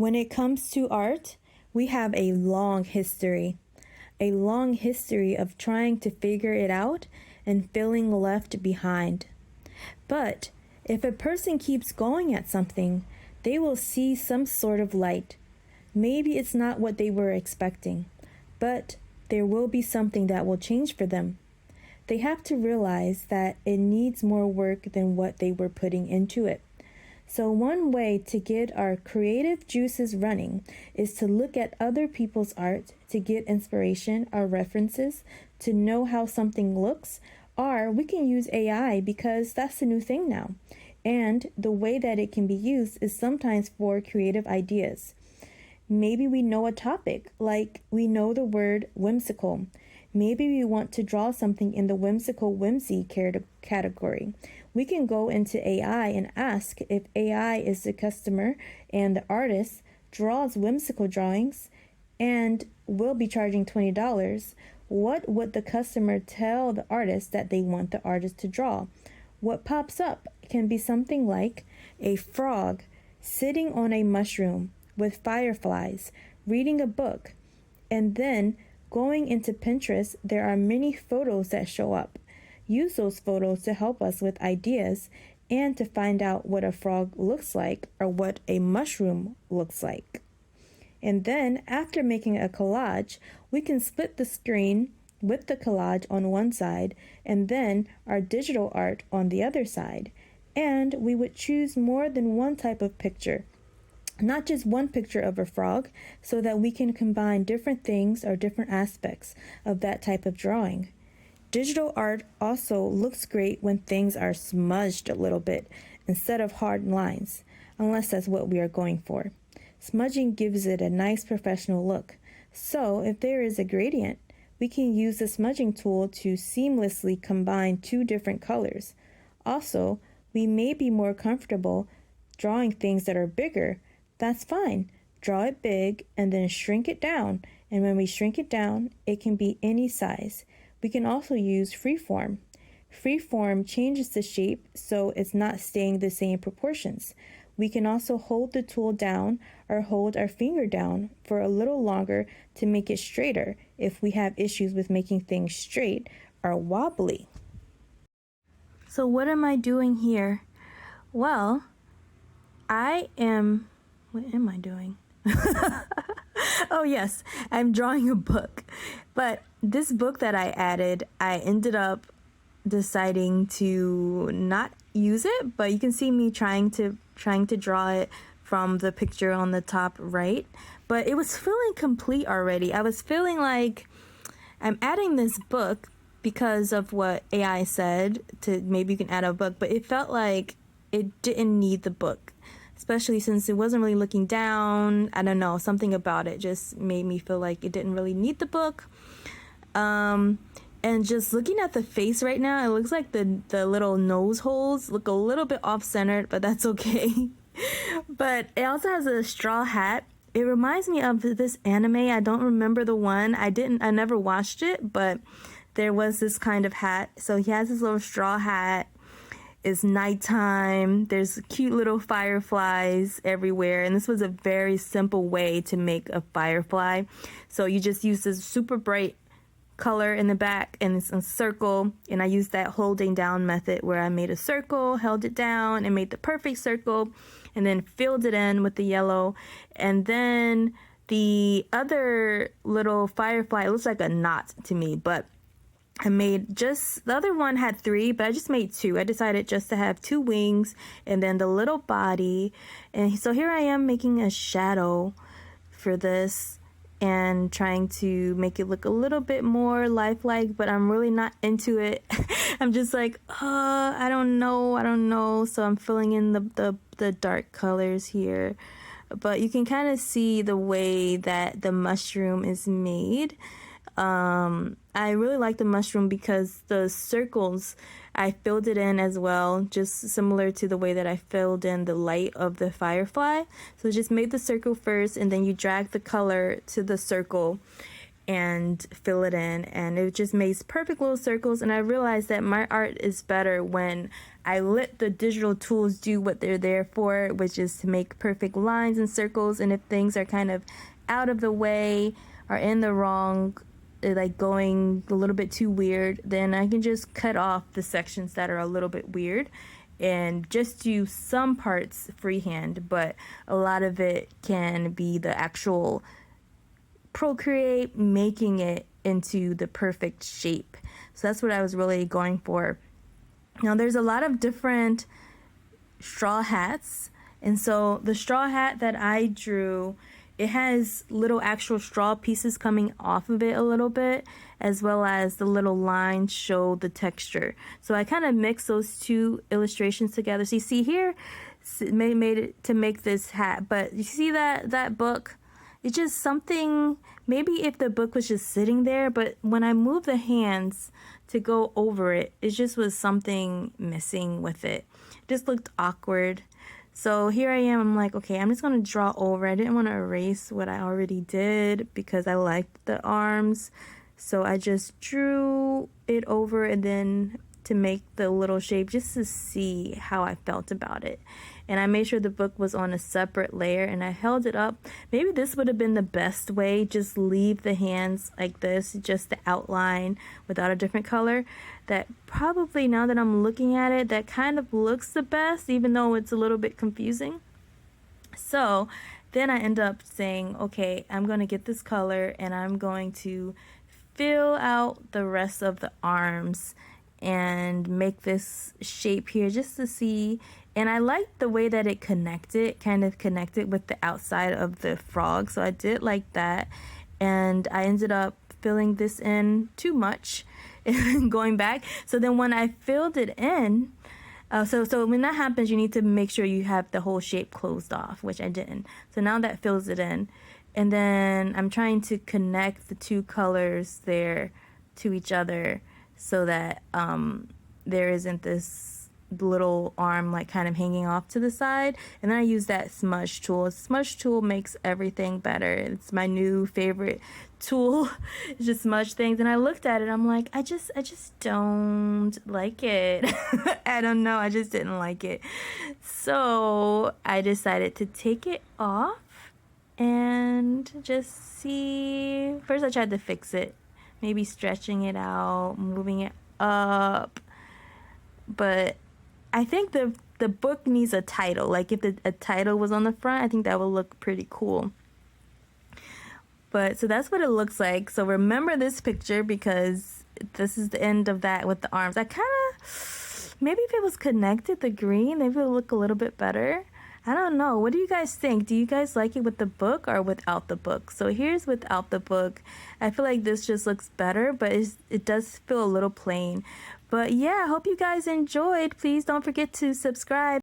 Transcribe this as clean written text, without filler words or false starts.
When it comes to art, we have a long history of trying to figure it out and feeling left behind. But if a person keeps going at something, they will see some sort of light. Maybe it's not what they were expecting, but there will be something that will change for them. They have to realize that it needs more work than what they were putting into it. So one way to get our creative juices running is to look at other people's art to get inspiration or references to know how something looks, or we can use AI because that's the new thing now. And the way that it can be used is sometimes for creative ideas. Maybe we know a topic, like we know the word whimsical. Maybe we want to draw something in the whimsical whimsy category. We can go into AI and ask if AI is the customer and the artist draws whimsical drawings and will be charging $20. What would the customer tell the artist that they want the artist to draw? What pops up can be something like a frog sitting on a mushroom with fireflies, reading a book, and then going into Pinterest, there are many photos that show up. Use those photos to help us with ideas and to find out what a frog looks like or what a mushroom looks like. And then after making a collage, we can split the screen with the collage on one side and then our digital art on the other side. And we would choose more than one type of picture, not just one picture of a frog, so that we can combine different things or different aspects of that type of drawing. Digital art also looks great when things are smudged a little bit instead of hard lines, unless that's what we are going for. Smudging gives it a nice professional look. So if there is a gradient, we can use the smudging tool to seamlessly combine two different colors. Also, we may be more comfortable drawing things that are bigger. That's fine. Draw it big and then shrink it down. And when we shrink it down, it can be any size. We can also use freeform. Freeform changes the shape so it's not staying the same proportions. We can also hold the tool down or hold our finger down for a little longer to make it straighter if we have issues with making things straight or wobbly. So what am I doing here? Well, what am I doing? Oh yes, I'm drawing a book. But this book that I added, I ended up deciding to not use it, but you can see me trying to draw it from the picture on the top right. But it was feeling complete already. I was feeling like I'm adding this book because of what AI said to maybe you can add a book, but it felt like it didn't need the book, especially since it wasn't really looking down. I don't know, something about it just made me feel like it didn't really need the book. And just looking at the face right now, it looks like the little nose holes look a little bit off-centered, but that's okay. But it also has a straw hat. It reminds me of this anime. I don't remember the one. I never watched it, but there was this kind of hat. So he has this little straw hat. It's nighttime. There's cute little fireflies everywhere. And this was a very simple way to make a firefly. So you just use this super bright color in the back and it's a circle, and I used that holding down method where I made a circle, held it down and made the perfect circle, and then filled it in with the yellow. And then the other little firefly, it looks like a knot to me, but I made just, the other one had 3, but I just made 2. I decided just to have 2 wings and then the little body. And so here I am making a shadow for this and trying to make it look a little bit more lifelike, but I'm really not into it. I'm just like, I don't know. So I'm filling in the dark colors here. But you can kind of see the way that the mushroom is made. I really like the mushroom because the circles, I filled it in as well, just similar to the way that I filled in the light of the firefly. So just made the circle first, and then you drag the color to the circle, and fill it in, and it just makes perfect little circles. And I realized that my art is better when I let the digital tools do what they're there for, which is to make perfect lines and circles. And if things are kind of out of the way or in the wrong, like going a little bit too weird, then I can just cut off the sections that are a little bit weird and just do some parts freehand, but a lot of it can be the actual Procreate making it into the perfect shape. So that's what I was really going for. Now there's a lot of different straw hats, and so the straw hat that I drew, it has little actual straw pieces coming off of it a little bit, as well as the little lines show the texture. So I kind of mixed those two illustrations together. So you see here, made it to make this hat, but you see that book? It's just something, maybe if the book was just sitting there, but when I moved the hands to go over it, it just was something missing with it. It just looked awkward. So here I am, I'm like, okay, I'm just going to draw over. I didn't want to erase what I already did because I liked the arms. So I just drew it over and then to make the little shape just to see how I felt about it. And I made sure the book was on a separate layer and I held it up. Maybe this would have been the best way, just leave the hands like this, just the outline without a different color. That probably, now that I'm looking at it, that kind of looks the best, even though it's a little bit confusing. So then I end up saying, okay, I'm going to get this color and I'm going to fill out the rest of the arms and make this shape here just to see. And I liked the way that it kind of connected with the outside of the frog. So I did like that. And I ended up filling this in too much and going back. So then when I filled it in, so when that happens, you need to make sure you have the whole shape closed off, which I didn't. So now that fills it in. And then I'm trying to connect the two colors there to each other so that there isn't this little arm like kind of hanging off to the side. And then I use that smudge tool. Smudge tool makes everything better. It's my new favorite tool. It's just smudge things. And I looked at it, I'm like, I just don't like it. I don't know, I just didn't like it. So I decided to take it off and just see. First I tried to fix it, maybe stretching it out, moving it up, but I think the book needs a title. Like if a title was on the front, I think that would look pretty cool. But so that's what it looks like. So remember this picture because this is the end of that with the arms. I kind of, maybe if it was connected, the green, maybe it would look a little bit better. I don't know. What do you guys think? Do you guys like it with the book or without the book? So here's without the book. I feel like this just looks better, but it does feel a little plain. But yeah, I hope you guys enjoyed. Please don't forget to subscribe.